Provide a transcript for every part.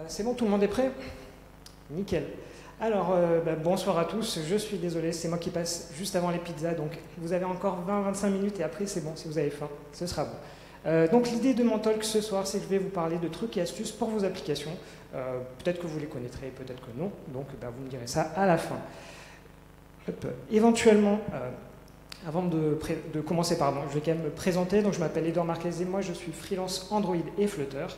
C'est bon, tout le monde est prêt? Nickel. Alors, bonsoir à tous, je suis désolé, c'est moi qui passe juste avant les pizzas, donc vous avez encore 20-25 minutes et après c'est bon, si vous avez faim, ce sera bon. Donc l'idée de mon talk ce soir, c'est que je vais vous parler de trucs et astuces pour vos applications. Peut-être que vous les connaîtrez, peut-être que non, donc vous me direz ça à la fin. Éventuellement, avant de commencer, je vais quand même me présenter. Donc, je m'appelle Edouard Marquez et moi je suis freelance Android et Flutter.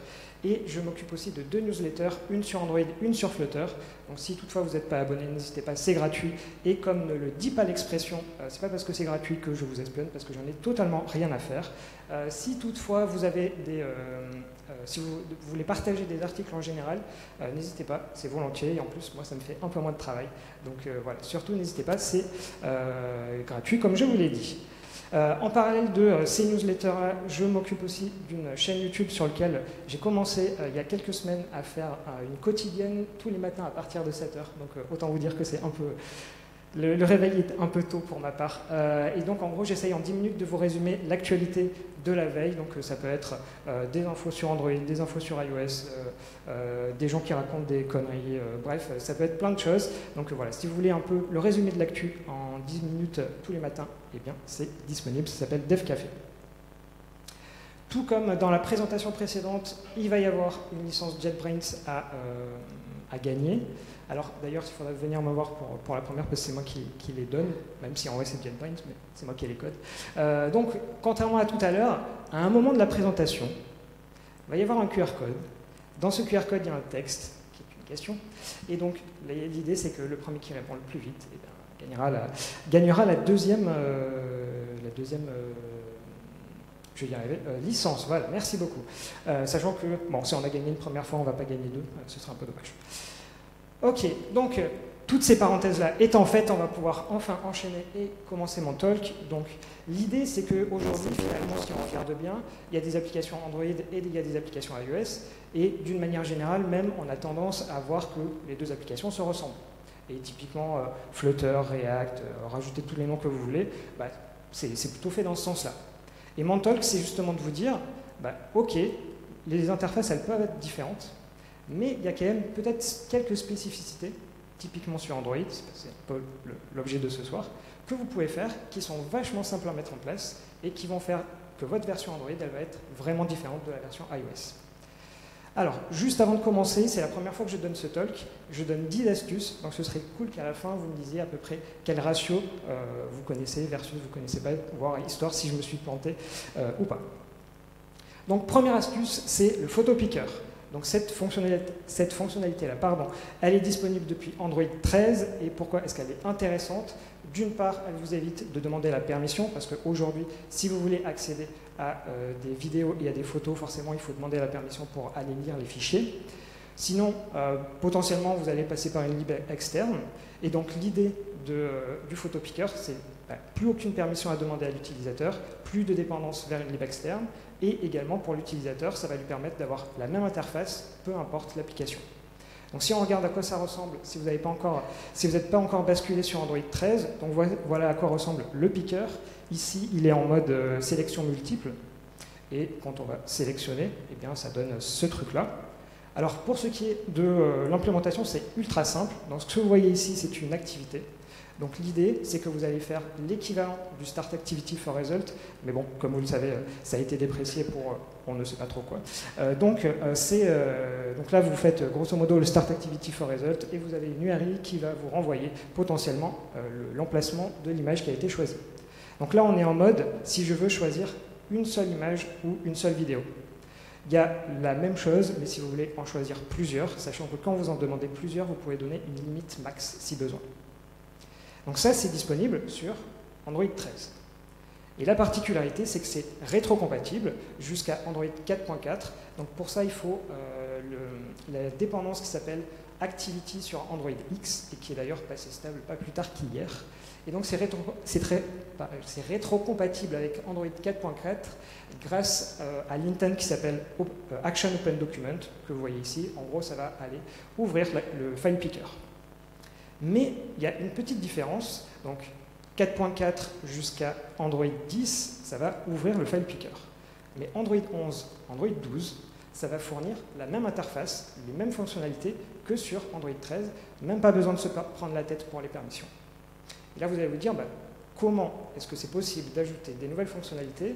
Et je m'occupe aussi de 2 newsletters, une sur Android, une sur Flutter. Donc si toutefois vous n'êtes pas abonné, n'hésitez pas, c'est gratuit. Et comme ne le dit pas l'expression, c'est pas parce que c'est gratuit que je vous espionne, parce que j'en ai totalement rien à faire. Si toutefois vous avez si vous voulez partager des articles en général, n'hésitez pas, c'est volontiers. Et en plus, moi ça me fait un peu moins de travail. Donc voilà, surtout n'hésitez pas, c'est gratuit comme je vous l'ai dit. En parallèle de ces newsletters, je m'occupe aussi d'une chaîne YouTube sur laquelle j'ai commencé il y a quelques semaines à faire une quotidienne tous les matins à partir de 7h. Donc autant vous dire que c'est un peu... Le réveil est un peu tôt pour ma part. Et donc en gros, j'essaye en 10 minutes de vous résumer l'actualité de la veille. Donc ça peut être des infos sur Android, des infos sur iOS, des gens qui racontent des conneries, bref, ça peut être plein de choses. Donc voilà, si vous voulez un peu le résumé de l'actu en 10 minutes tous les matins, eh bien c'est disponible, ça s'appelle DevCafé. Tout comme dans la présentation précédente, il va y avoir une licence JetBrains à gagner. Alors d'ailleurs, il faudra venir me voir pour la première, parce que c'est moi qui les donne, même si en vrai c'est JetBrains, mais c'est moi qui ai les codes. Donc, contrairement à tout à l'heure, à un moment de la présentation, il va y avoir un QR code. Dans ce QR code, il y a un texte, qui est une question. Et donc, l'idée, c'est que le premier qui répond le plus vite gagnera la deuxième je vais y arriver, licence. Voilà, merci beaucoup. Sachant que, bon, si on a gagné une première fois, on ne va pas gagner deux, ce sera un peu dommage. Ok, donc toutes ces parenthèses-là étant faites, on va pouvoir enfin enchaîner et commencer mon talk. Donc l'idée, c'est qu'aujourd'hui, finalement, si on regarde bien, il y a des applications Android et il y a des applications iOS. Et d'une manière générale, même, on a tendance à voir que les deux applications se ressemblent. Et typiquement, Flutter, React, rajoutez tous les noms que vous voulez, c'est plutôt fait dans ce sens-là. Et mon talk, c'est justement de vous dire, ok, les interfaces, elles peuvent être différentes, mais il y a quand même peut-être quelques spécificités, typiquement sur Android, c'est un peu l'objet de ce soir, que vous pouvez faire, qui sont vachement simples à mettre en place et qui vont faire que votre version Android, elle va être vraiment différente de la version iOS. Alors, juste avant de commencer, c'est la première fois que je donne ce talk, je donne 10 astuces, donc ce serait cool qu'à la fin, vous me disiez à peu près quel ratio vous connaissez versus vous ne connaissez pas, voire histoire si je me suis planté ou pas. Donc, première astuce, c'est le photo picker. Donc cette fonctionnalité-là, elle est disponible depuis Android 13. Et pourquoi est-ce qu'elle est intéressante? D'une part, elle vous évite de demander la permission, parce qu'aujourd'hui, si vous voulez accéder à des vidéos et à des photos, forcément, il faut demander la permission pour aller lire les fichiers. Sinon, potentiellement, vous allez passer par une lib externe. Et donc l'idée du photopicker, c'est plus aucune permission à demander à l'utilisateur, plus de dépendance vers une lib externe, et également pour l'utilisateur, ça va lui permettre d'avoir la même interface, peu importe l'application. Donc si on regarde à quoi ça ressemble, si vous n'êtes pas encore basculé sur Android 13, donc voilà à quoi ressemble le picker. Ici, il est en mode sélection multiple, et quand on va sélectionner, eh bien, ça donne ce truc-là. Alors pour ce qui est de l'implémentation, c'est ultra simple. Donc ce que vous voyez ici, c'est une activité. Donc l'idée, c'est que vous allez faire l'équivalent du Start Activity for Result, mais bon, comme vous le savez, ça a été déprécié pour on ne sait pas trop quoi. Donc là, vous faites grosso modo le Start Activity for Result et vous avez une URI qui va vous renvoyer potentiellement l'emplacement de l'image qui a été choisie. Donc là, on est en mode, si je veux choisir une seule image ou une seule vidéo. Il y a la même chose, mais si vous voulez en choisir plusieurs, sachant que quand vous en demandez plusieurs, vous pouvez donner une limite max si besoin. Donc ça, c'est disponible sur Android 13. Et la particularité, c'est que c'est rétrocompatible jusqu'à Android 4.4. Donc pour ça, il faut la dépendance qui s'appelle Activity sur Android X, et qui est d'ailleurs passée stable pas plus tard qu'hier. Et donc c'est rétrocompatible avec Android 4.4 grâce à l'intent qui s'appelle Action Open Document, que vous voyez ici. En gros, ça va aller ouvrir le file picker. Mais il y a une petite différence, donc 4.4 jusqu'à Android 10, ça va ouvrir le file picker. Mais Android 11, Android 12, ça va fournir la même interface, les mêmes fonctionnalités que sur Android 13, même pas besoin de se prendre la tête pour les permissions. Et là, vous allez vous dire, comment est-ce que c'est possible d'ajouter des nouvelles fonctionnalités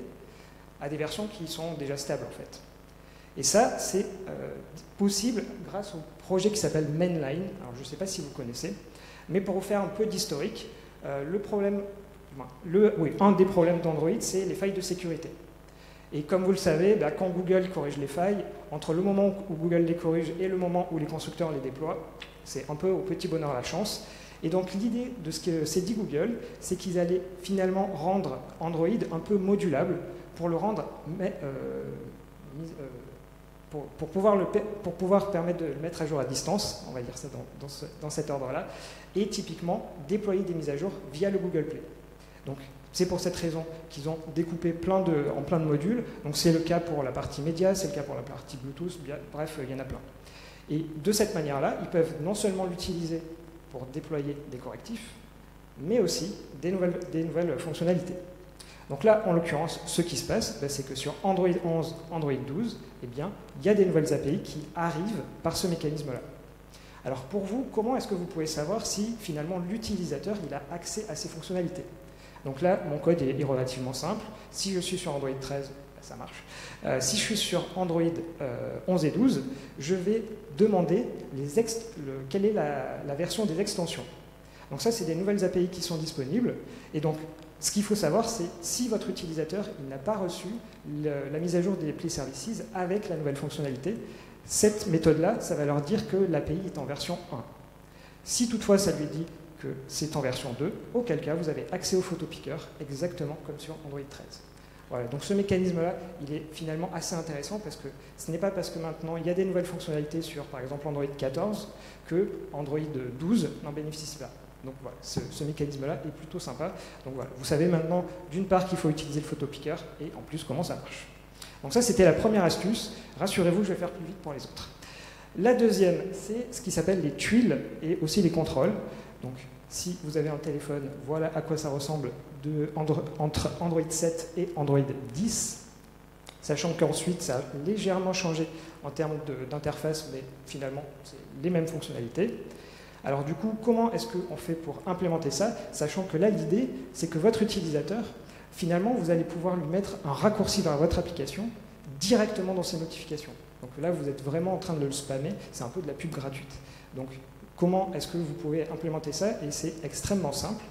à des versions qui sont déjà stables, en fait? Et ça, c'est possible grâce au projet qui s'appelle Mainline. Alors, je ne sais pas si vous connaissez, mais pour vous faire un peu d'historique, un des problèmes d'Android, c'est les failles de sécurité. Et comme vous le savez, quand Google corrige les failles, entre le moment où Google les corrige et le moment où les constructeurs les déploient, c'est un peu au petit bonheur la chance. Et donc l'idée de ce que s'est dit Google, c'est qu'ils allaient finalement rendre Android un peu modulable pour le rendre, pour pouvoir permettre de le mettre à jour à distance, on va dire ça dans cet ordre-là, et typiquement déployer des mises à jour via le Google Play. Donc c'est pour cette raison qu'ils ont découpé en plein de modules. Donc c'est le cas pour la partie média, c'est le cas pour la partie Bluetooth, bref, il y en a plein. Et de cette manière-là, ils peuvent non seulement l'utiliser pour déployer des correctifs, mais aussi des nouvelles fonctionnalités. Donc là, en l'occurrence, ce qui se passe, c'est que sur Android 11, Android 12, il y a des nouvelles API qui arrivent par ce mécanisme-là. Alors pour vous, comment est-ce que vous pouvez savoir si finalement l'utilisateur a accès à ces fonctionnalités? Donc là, mon code est relativement simple. Si je suis sur Android 13, ça marche. Si je suis sur Android 11 et 12, je vais demander quelle est la version des extensions. Donc ça, c'est des nouvelles API qui sont disponibles. Et donc, ce qu'il faut savoir, c'est si votre utilisateur n'a pas reçu la mise à jour des Play Services avec la nouvelle fonctionnalité, cette méthode-là, ça va leur dire que l'API est en version 1. Si toutefois, ça lui dit que c'est en version 2, auquel cas, vous avez accès au photopicker exactement comme sur Android 13. Voilà, donc ce mécanisme-là, il est finalement assez intéressant parce que ce n'est pas parce que maintenant il y a des nouvelles fonctionnalités sur, par exemple, Android 14 que Android 12 n'en bénéficie pas. Donc voilà, ce mécanisme-là est plutôt sympa. Donc voilà, vous savez maintenant, d'une part, qu'il faut utiliser le photopicker et en plus comment ça marche. Donc ça, c'était la première astuce. Rassurez-vous, je vais faire plus vite pour les autres. La deuxième, c'est ce qui s'appelle les tuiles et aussi les contrôles. Donc si vous avez un téléphone, voilà à quoi ça ressemble entre Android 7 et Android 10, sachant qu'ensuite ça a légèrement changé en termes d'interface, mais finalement c'est les mêmes fonctionnalités. Alors du coup, comment est-ce qu'on fait pour implémenter ça, sachant que là l'idée c'est que votre utilisateur, finalement vous allez pouvoir lui mettre un raccourci vers votre application directement dans ses notifications. Donc là vous êtes vraiment en train de le spammer, c'est un peu de la pub gratuite. Donc comment est-ce que vous pouvez implémenter ça? Et c'est extrêmement simple.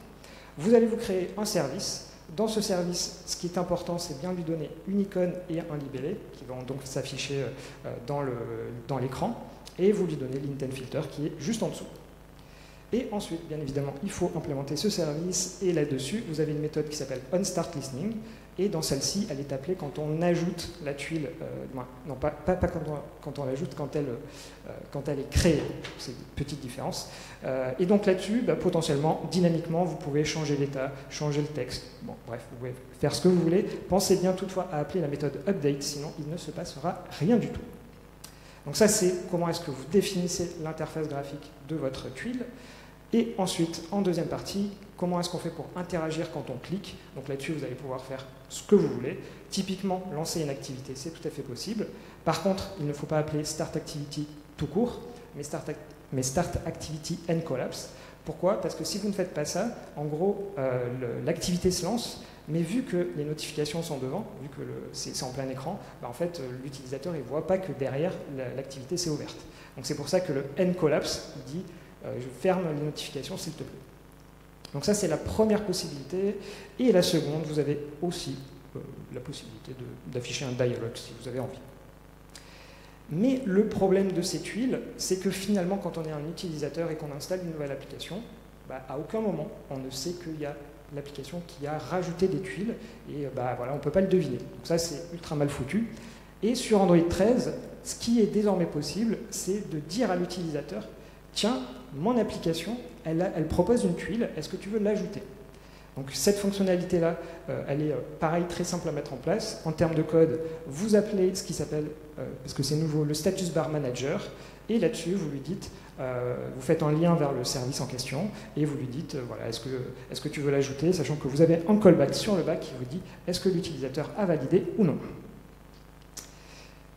Vous allez vous créer un service. Dans ce service, ce qui est important, c'est bien lui donner une icône et un libellé qui vont donc s'afficher dans l'écran. Et vous lui donnez l'intent filter qui est juste en dessous. Et ensuite, bien évidemment, il faut implémenter ce service. Et là-dessus, vous avez une méthode qui s'appelle onStartListening. Et dans celle-ci, elle est appelée quand on ajoute la tuile, non pas quand on l'ajoute, quand elle est créée. C'est une petite différence. Et donc là-dessus, potentiellement, dynamiquement, vous pouvez changer l'état, changer le texte. Bon, bref, vous pouvez faire ce que vous voulez. Pensez bien toutefois à appeler la méthode update, sinon il ne se passera rien du tout. Donc ça, c'est comment est-ce que vous définissez l'interface graphique de votre tuile. Et ensuite, en deuxième partie, comment est-ce qu'on fait pour interagir quand on clique. Donc là-dessus, vous allez pouvoir faire ce que vous voulez. Typiquement, lancer une activité, c'est tout à fait possible. Par contre, il ne faut pas appeler Start Activity tout court, mais Start Activity and Collapse. Pourquoi? Parce que si vous ne faites pas ça, en gros, l'activité se lance, mais vu que les notifications sont devant, vu que c'est en plein écran, en fait, l'utilisateur ne voit pas que derrière, l'activité s'est ouverte. Donc c'est pour ça que le end collapse dit je ferme les notifications s'il te plaît. Donc ça, c'est la première possibilité. Et la seconde, vous avez aussi la possibilité d'afficher un dialog si vous avez envie. Mais le problème de ces tuiles, c'est que finalement, quand on est un utilisateur et qu'on installe une nouvelle application, à aucun moment, on ne sait qu'il y a l'application qui a rajouté des tuiles. Et voilà, on ne peut pas le deviner. Donc ça, c'est ultra mal foutu. Et sur Android 13, ce qui est désormais possible, c'est de dire à l'utilisateur tiens, mon application, elle propose une tuile, est-ce que tu veux l'ajouter? Donc cette fonctionnalité-là, elle est pareil, très simple à mettre en place. En termes de code, vous appelez ce qui s'appelle, parce que c'est nouveau, le status bar manager, et là-dessus, vous lui dites, vous faites un lien vers le service en question, et vous lui dites, voilà, est-ce que tu veux l'ajouter, sachant que vous avez un callback sur le back qui vous dit, est-ce que l'utilisateur a validé ou non?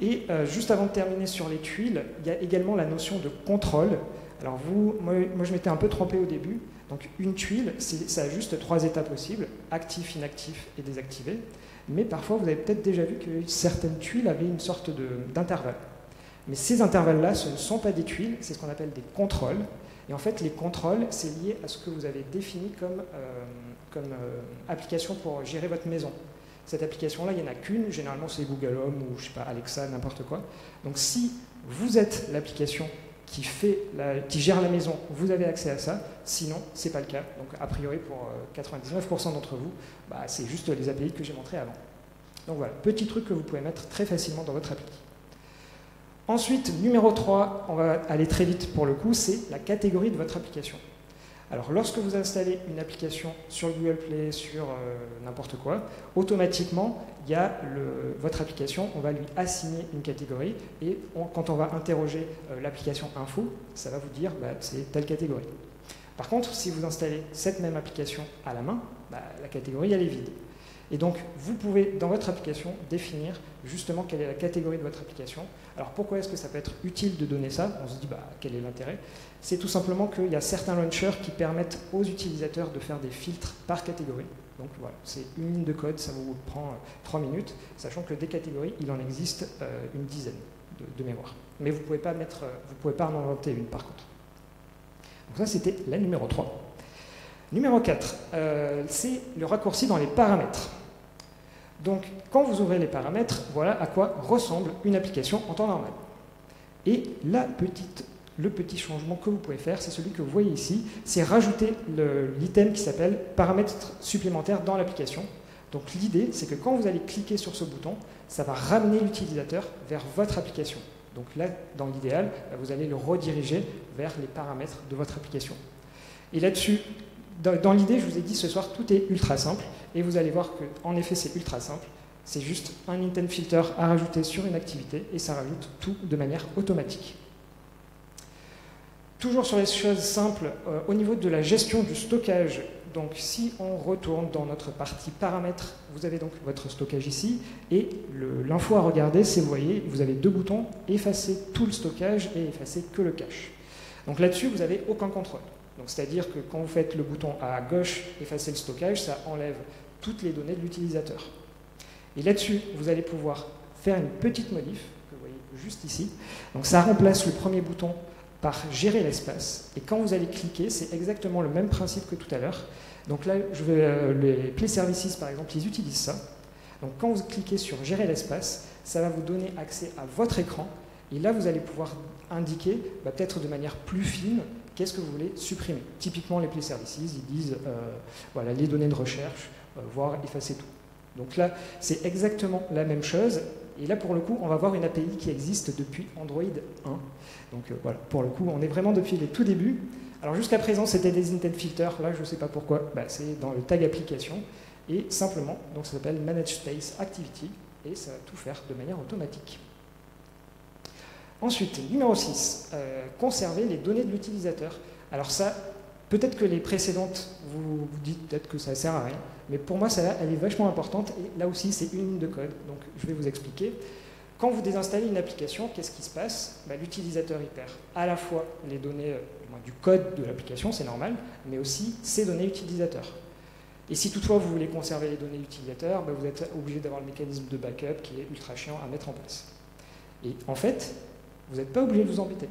Et juste avant de terminer sur les tuiles, il y a également la notion de contrôle. Alors moi je m'étais un peu trompé au début. Donc une tuile, ça a juste 3 états possibles, actif, inactif et désactivé. Mais parfois, vous avez peut-être déjà vu que certaines tuiles avaient une sorte d'intervalle. Mais ces intervalles-là, ce ne sont pas des tuiles, c'est ce qu'on appelle des contrôles. Et en fait, les contrôles, c'est lié à ce que vous avez défini comme application pour gérer votre maison. Cette application-là, il n'y en a qu'une, généralement c'est Google Home ou je sais pas, Alexa, n'importe quoi. Donc si vous êtes l'application qui gère la maison, vous avez accès à ça, sinon ce n'est pas le cas. Donc a priori pour 99% d'entre vous, bah, c'est juste les API que j'ai montrés avant. Donc voilà, petit truc que vous pouvez mettre très facilement dans votre appli. Ensuite, numéro 3, on va aller très vite pour le coup, c'est la catégorie de votre application. Alors lorsque vous installez une application sur Google Play, sur n'importe quoi, automatiquement, il y a votre application, on va lui assigner une catégorie et quand on va interroger l'application info, ça va vous dire bah, c'est telle catégorie. Par contre, si vous installez cette même application à la main, bah, la catégorie elle est vide. Et donc, vous pouvez, dans votre application, définir justement quelle est la catégorie de votre application. Alors, pourquoi est-ce que ça peut être utile de donner ça? On se dit, bah, quel est l'intérêt? C'est tout simplement qu'il y a certains launchers qui permettent aux utilisateurs de faire des filtres par catégorie. Donc, voilà, c'est une ligne de code, ça vous prend 3 minutes, sachant que des catégories, il en existe une dizaine de mémoire. Mais vous ne pouvez pas en inventer une, par contre. Donc ça, c'était la numéro 3. Numéro 4, c'est le raccourci dans les paramètres. Donc, quand vous ouvrez les paramètres, voilà à quoi ressemble une application en temps normal. Et le petit changement que vous pouvez faire, c'est celui que vous voyez ici, c'est rajouter l'item qui s'appelle paramètres supplémentaires dans l'application. Donc l'idée, c'est que quand vous allez cliquer sur ce bouton, ça va ramener l'utilisateur vers votre application. Donc là, dans l'idéal, vous allez le rediriger vers les paramètres de votre application. Et là-dessus, dans l'idée, je vous ai dit ce soir, tout est ultra simple, et vous allez voir qu'en effet, c'est ultra simple. C'est juste un intent filter à rajouter sur une activité, et ça rajoute tout de manière automatique. Toujours sur les choses simples, au niveau de la gestion du stockage, donc si on retourne dans notre partie paramètres, vous avez donc votre stockage ici, et l'info à regarder, c'est, vous voyez, vous avez 2 boutons, effacer tout le stockage et effacer que le cache. Donc là-dessus, vous n'avez aucun contrôle. C'est-à-dire que quand vous faites le bouton à gauche, effacer le stockage, ça enlève toutes les données de l'utilisateur. Et là-dessus, vous allez pouvoir faire une petite modif, que vous voyez juste ici. Donc ça remplace le premier bouton par gérer l'espace. Et quand vous allez cliquer, c'est exactement le même principe que tout à l'heure. Donc là, les Play Services, par exemple, ils utilisent ça. Donc quand vous cliquez sur gérer l'espace, ça va vous donner accès à votre écran. Et là, vous allez pouvoir indiquer, peut-être de manière plus fine, qu'est-ce que vous voulez supprimer. Typiquement, les Play Services, ils disent voilà, les données de recherche, voire effacer tout. Donc là, c'est exactement la même chose. Et là, pour le coup, on va voir une API qui existe depuis Android 1. Donc voilà, pour le coup, on est vraiment depuis les tout débuts. Alors jusqu'à présent, c'était des intent filters. Là, je ne sais pas pourquoi. C'est dans le tag application. Et simplement, donc ça s'appelle Manage Space Activity. Et ça va tout faire de manière automatique. Ensuite, numéro 6, conserver les données de l'utilisateur. Alors ça, peut-être que les précédentes, vous vous dites peut-être que ça ne sert à rien, mais pour moi, celle-là, elle est vachement importante, et là aussi, c'est une ligne de code, donc je vais vous expliquer. Quand vous désinstallez une application, qu'est-ce qui se passe? L'utilisateur, il perd à la fois les données du code de l'application, c'est normal, mais aussi ses données utilisateurs. Et si toutefois vous voulez conserver les données utilisateurs, vous êtes obligé d'avoir le mécanisme de backup qui est ultra chiant à mettre en place. Et en fait, vous n'êtes pas obligé de vous embêter.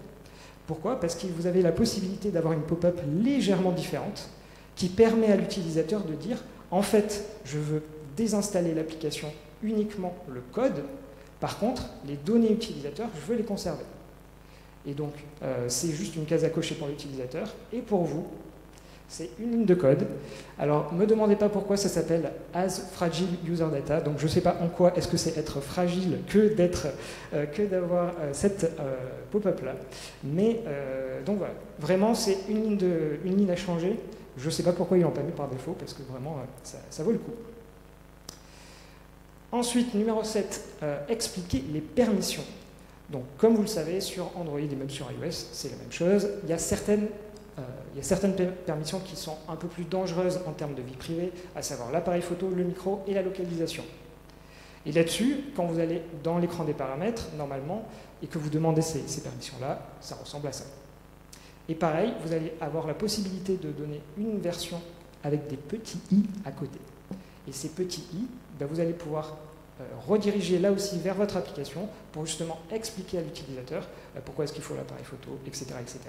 Pourquoi? Parce que vous avez la possibilité d'avoir une pop-up légèrement différente qui permet à l'utilisateur de dire en fait, je veux désinstaller l'application uniquement le code, par contre, les données utilisateurs, je veux les conserver. Et donc, c'est juste une case à cocher pour l'utilisateur, et pour vous, c'est une ligne de code. Alors, ne me demandez pas pourquoi ça s'appelle As Fragile User Data. Donc, je ne sais pas en quoi est-ce que c'est être fragile que d'avoir cette pop-up là. Mais, donc voilà. Vraiment, c'est une ligne à changer. Je ne sais pas pourquoi ils l'ont pas mis par défaut, parce que vraiment, ça vaut le coup. Ensuite, numéro 7, expliquer les permissions. Donc, comme vous le savez, sur Android et même sur iOS, c'est la même chose. Il y a certaines permissions qui sont un peu plus dangereuses en termes de vie privée, à savoir l'appareil photo, le micro et la localisation. Et là-dessus, quand vous allez dans l'écran des paramètres, normalement, et que vous demandez ces permissions-là, ça ressemble à ça. Et pareil, vous allez avoir la possibilité de donner une version avec des petits i à côté. Et ces petits i, ben vous allez pouvoir rediriger là aussi vers votre application pour justement expliquer à l'utilisateur pourquoi est-ce qu'il faut l'appareil photo, etc., etc.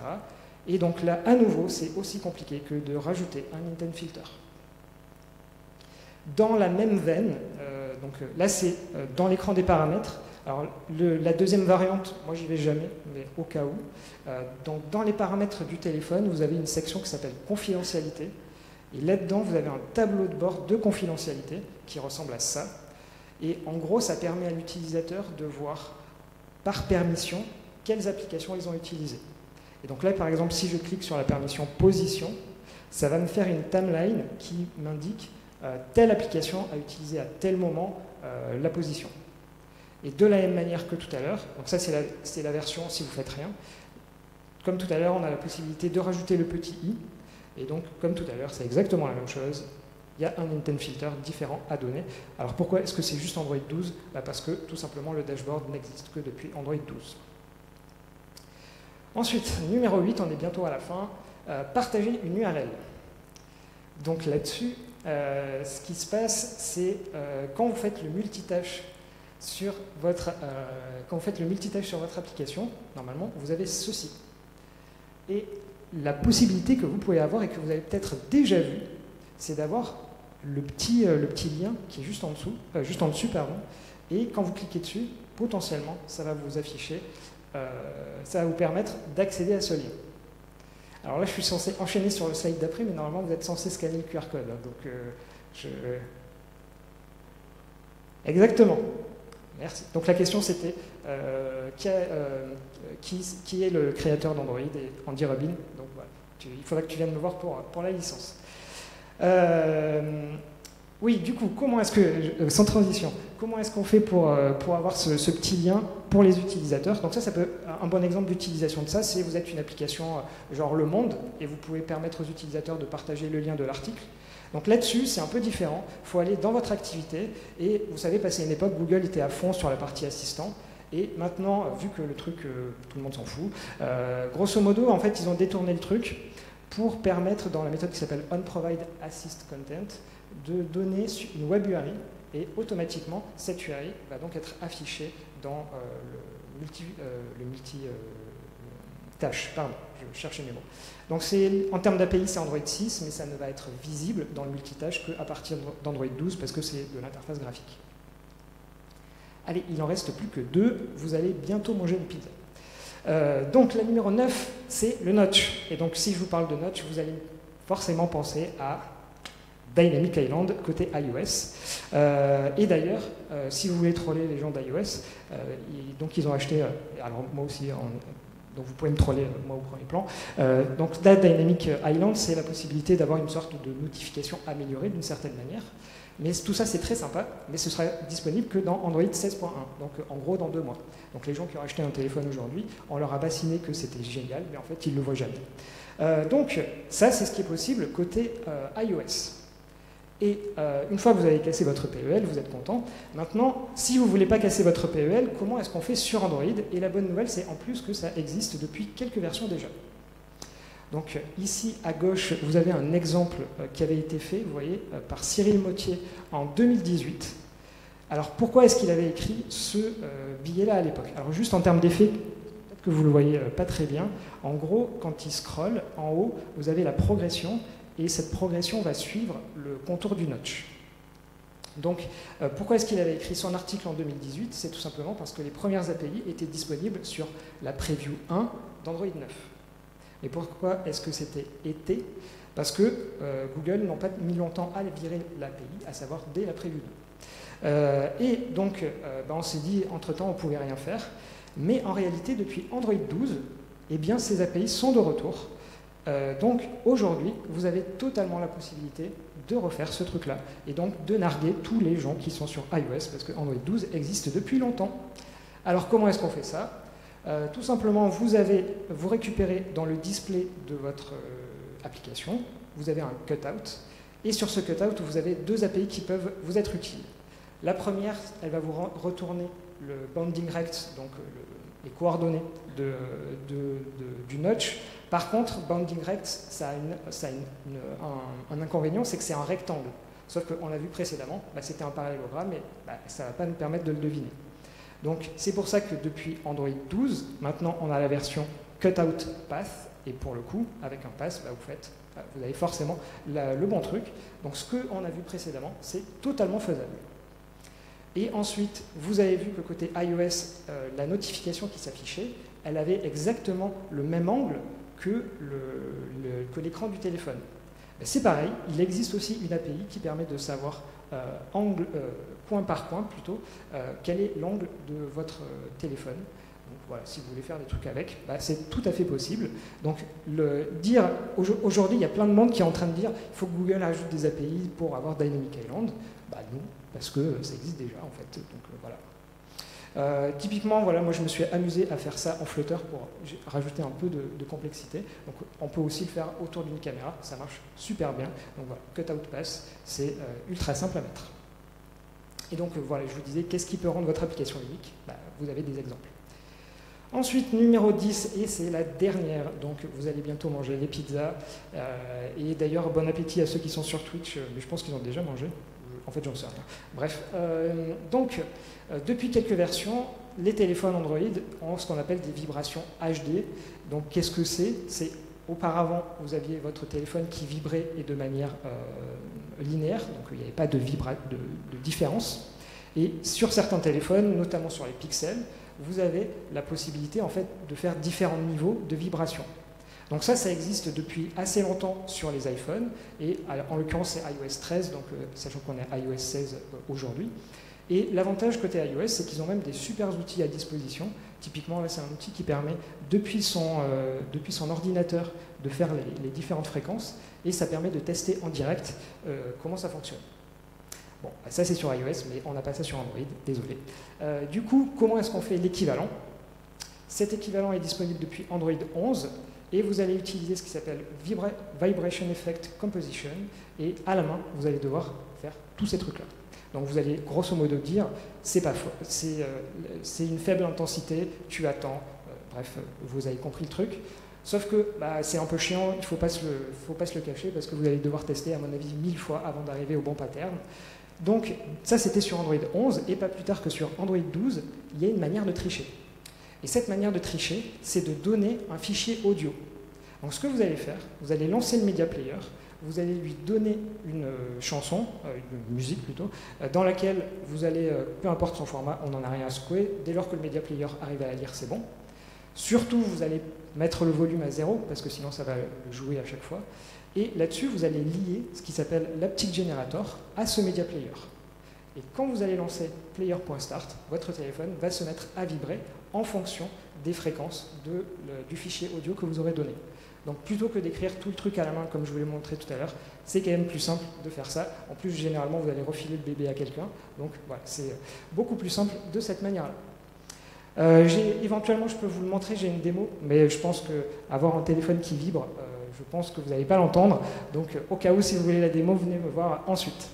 Et donc là, à nouveau, c'est aussi compliqué que de rajouter un intent filter. Dans la même veine, donc là c'est dans l'écran des paramètres. Alors la deuxième variante, moi j'y vais jamais, mais au cas où. Donc dans les paramètres du téléphone, vous avez une section qui s'appelle confidentialité. Et là-dedans, vous avez un tableau de bord de confidentialité qui ressemble à ça. Et en gros, ça permet à l'utilisateur de voir par permission quelles applications ils ont utilisées. Et donc là, par exemple, si je clique sur la permission position, ça va me faire une timeline qui m'indique telle application a utilisé à tel moment la position. Et de la même manière que tout à l'heure, donc ça c'est la version si vous ne faites rien, comme tout à l'heure, on a la possibilité de rajouter le petit i, et donc comme tout à l'heure, c'est exactement la même chose. Il y a un intent filter différent à donner. Alors pourquoi est-ce que c'est juste Android 12 ? Parce que tout simplement le dashboard n'existe que depuis Android 12. Ensuite, numéro 8, on est bientôt à la fin, partager une URL. Donc là-dessus, ce qui se passe, c'est quand vous faites le multitâche sur votre application, normalement, vous avez ceci. Et la possibilité que vous pouvez avoir et que vous avez peut-être déjà vu, c'est d'avoir le petit lien qui est juste en dessus, pardon, et quand vous cliquez dessus, potentiellement, ça va vous afficher, ça va vous permettre d'accéder à ce lien. Alors là, je suis censé enchaîner sur le slide d'après, mais normalement, vous êtes censé scanner le QR code. Hein, donc, Exactement. Merci. Donc la question, c'était qui est le créateur d'Android et Andy Rubin. Donc voilà, il faudra que tu viennes me voir pour la licence. Oui, du coup, comment est-ce que, sans transition, comment est-ce qu'on fait pour avoir ce petit lien pour les utilisateurs? Donc ça peut, un bon exemple d'utilisation de ça, c'est vous êtes une application genre Le Monde, et vous pouvez permettre aux utilisateurs de partager le lien de l'article. Donc là-dessus, c'est un peu différent. Il faut aller dans votre activité, et vous savez, passé une époque, Google était à fond sur la partie assistant, et maintenant, vu que le truc, tout le monde s'en fout, grosso modo, en fait, ils ont détourné le truc pour permettre, dans la méthode qui s'appelle onProvideAssistContent, de donner une web URI, et automatiquement, cette URI va donc être affichée dans le multi-tâche. Pardon, je cherchais mes mots. Donc en termes d'API, c'est Android 6, mais ça ne va être visible dans le multitâche qu'à partir d'Android 12, parce que c'est de l'interface graphique. Allez, il en reste plus que 2, vous allez bientôt manger une pizza. Donc la numéro 9, c'est le notch. Et donc si je vous parle de notch, vous allez forcément penser à Dynamic Island côté iOS. Et d'ailleurs, si vous voulez troller les gens d'iOS, donc ils ont acheté, alors moi aussi, donc vous pouvez me troller moi au premier plan. Donc Dynamic Island, c'est la possibilité d'avoir une sorte de notification améliorée d'une certaine manière. Mais tout ça, c'est très sympa, mais ce sera disponible que dans Android 16.1, donc en gros dans 2 mois. Donc les gens qui ont acheté un téléphone aujourd'hui, on leur a bassiné que c'était génial, mais en fait, ils ne le voient jamais. Donc ça, c'est ce qui est possible côté iOS. Et une fois que vous avez cassé votre PEL, vous êtes content. Maintenant, si vous ne voulez pas casser votre PEL, comment est-ce qu'on fait sur Android? Et la bonne nouvelle, c'est en plus que ça existe depuis quelques versions déjà. Donc ici, à gauche, vous avez un exemple qui avait été fait, vous voyez, par Cyril Mottier en 2018. Alors pourquoi est-ce qu'il avait écrit ce billet-là à l'époque? Alors juste en termes d'effet, peut-être que vous ne le voyez pas très bien. En gros, quand il scrolle, en haut, vous avez la progression, et cette progression va suivre le contour du notch. Donc, pourquoi est-ce qu'il avait écrit son article en 2018? C'est tout simplement parce que les premières API étaient disponibles sur la preview 1 d'Android 9. Et pourquoi est-ce que c'était été? Parce que Google n'ont pas mis longtemps à virer l'API, à savoir dès la preview 2. Et donc, on s'est dit, entre-temps, on ne pouvait rien faire. Mais en réalité, depuis Android 12, eh bien, ces API sont de retour. Donc aujourd'hui, vous avez totalement la possibilité de refaire ce truc-là et donc de narguer tous les gens qui sont sur iOS parce que Android 12 existe depuis longtemps. Alors comment est-ce qu'on fait ça? Tout simplement, vous récupérez dans le display de votre application, vous avez un cutout et sur ce cutout, vous avez 2 API qui peuvent vous être utiles. La première, elle va vous retourner le bounding rect, donc les coordonnées du notch. Par contre, bounding rect, ça a un inconvénient, c'est que c'est un rectangle. Sauf qu'on l'a vu précédemment, c'était un parallélogramme, et ça ne va pas nous permettre de le deviner. Donc c'est pour ça que depuis Android 12, maintenant on a la version cutout path, et pour le coup, avec un path, vous avez forcément le bon truc. Donc ce qu'on a vu précédemment, c'est totalement faisable. Et ensuite, vous avez vu que côté iOS, la notification qui s'affichait, elle avait exactement le même angle que l'écran du téléphone. C'est pareil, il existe aussi une API qui permet de savoir point par point plutôt, quel est l'angle de votre téléphone. Donc voilà, si vous voulez faire des trucs avec, c'est tout à fait possible. Donc aujourd'hui, il y a plein de monde qui est en train de dire il faut que Google ajoute des API pour avoir Dynamic Island. Non, parce que ça existe déjà en fait. Donc voilà. Typiquement, voilà, moi je me suis amusé à faire ça en Flutter pour rajouter un peu de complexité. Donc on peut aussi le faire autour d'une caméra, ça marche super bien. Donc voilà, cutout path, c'est ultra simple à mettre. Et donc voilà, je vous disais, qu'est-ce qui peut rendre votre application unique? Vous avez des exemples. Ensuite, numéro 10, et c'est la dernière, donc vous allez bientôt manger les pizzas. Et d'ailleurs, bon appétit à ceux qui sont sur Twitch, mais je pense qu'ils ont déjà mangé. En fait, j'en sais rien. Bref, donc, depuis quelques versions, les téléphones Android ont ce qu'on appelle des vibrations HD. Donc, qu'est-ce que c'est? C'est auparavant, vous aviez votre téléphone qui vibrait et de manière linéaire, donc il n'y avait pas de différence. Et sur certains téléphones, notamment sur les pixels, vous avez la possibilité en fait de faire différents niveaux de vibration. Donc ça existe depuis assez longtemps sur les iPhones, et en l'occurrence c'est iOS 13, donc sachant qu'on est iOS 16 aujourd'hui. Et l'avantage côté iOS, c'est qu'ils ont même des super outils à disposition. Typiquement, là c'est un outil qui permet, depuis son ordinateur, de faire les différentes fréquences, et ça permet de tester en direct comment ça fonctionne. Bon, ça c'est sur iOS, mais on n'a pas ça sur Android, désolé. Du coup, comment est-ce qu'on fait l'équivalent? Cet équivalent est disponible depuis Android 11, et vous allez utiliser ce qui s'appelle Vibration Effect Composition, et à la main, vous allez devoir faire tous ces trucs-là. Donc vous allez grosso modo dire, c'est pas faux, c'est une faible intensité, tu attends, bref, vous avez compris le truc. Sauf que c'est un peu chiant, il ne faut pas se le cacher, parce que vous allez devoir tester, à mon avis, 1000 fois avant d'arriver au bon pattern. Donc ça, c'était sur Android 11, et pas plus tard que sur Android 12, il y a une manière de tricher. Et cette manière de tricher, c'est de donner un fichier audio. Donc ce que vous allez faire, vous allez lancer le Media Player, vous allez lui donner une chanson, une musique plutôt, dans laquelle vous allez, peu importe son format, on n'en a rien à secouer, dès lors que le Media Player arrive à la lire, c'est bon. Surtout, vous allez mettre le volume à 0, parce que sinon ça va le jouer à chaque fois. Et là-dessus, vous allez lier ce qui s'appelle l'Aptic Generator à ce Media Player. Et quand vous allez lancer player.start, votre téléphone va se mettre à vibrer en fonction des fréquences du fichier audio que vous aurez donné. Donc plutôt que d'écrire tout le truc à la main comme je vous l'ai montré tout à l'heure, c'est quand même plus simple de faire ça. En plus, généralement, vous allez refiler le bébé à quelqu'un. Donc voilà, c'est beaucoup plus simple de cette manière-là. Éventuellement, je peux vous le montrer, j'ai une démo, mais je pense qu'avoir un téléphone qui vibre, je pense que vous n'allez pas l'entendre. Donc au cas où, si vous voulez la démo, venez me voir ensuite.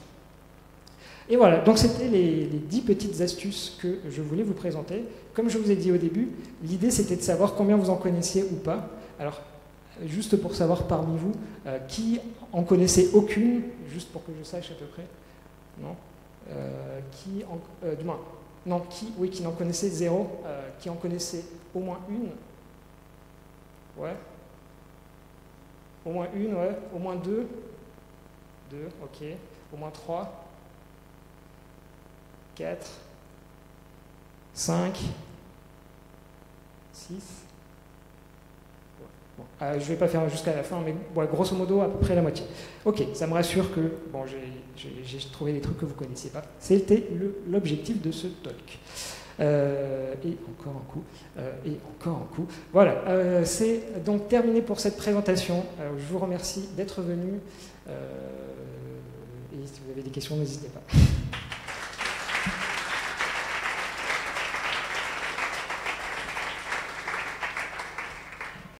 Et voilà, donc c'était les 10 petites astuces que je voulais vous présenter. Comme je vous ai dit au début, l'idée c'était de savoir combien vous en connaissiez ou pas. Alors, juste pour savoir parmi vous, qui en connaissait aucune, juste pour que je sache à peu près, non qui n'en connaissait zéro, qui en connaissait au moins une, ouais, au moins une, ouais, au moins deux, ok, au moins 3, 4, 5, 6. Bon, je ne vais pas faire jusqu'à la fin, mais bon, grosso modo, à peu près la moitié. Ok, ça me rassure que bon, j'ai trouvé des trucs que vous ne connaissiez pas. C'était l'objectif de ce talk. Et encore un coup, et encore un coup. Voilà, c'est donc terminé pour cette présentation. Je vous remercie d'être venu. Et si vous avez des questions, n'hésitez pas.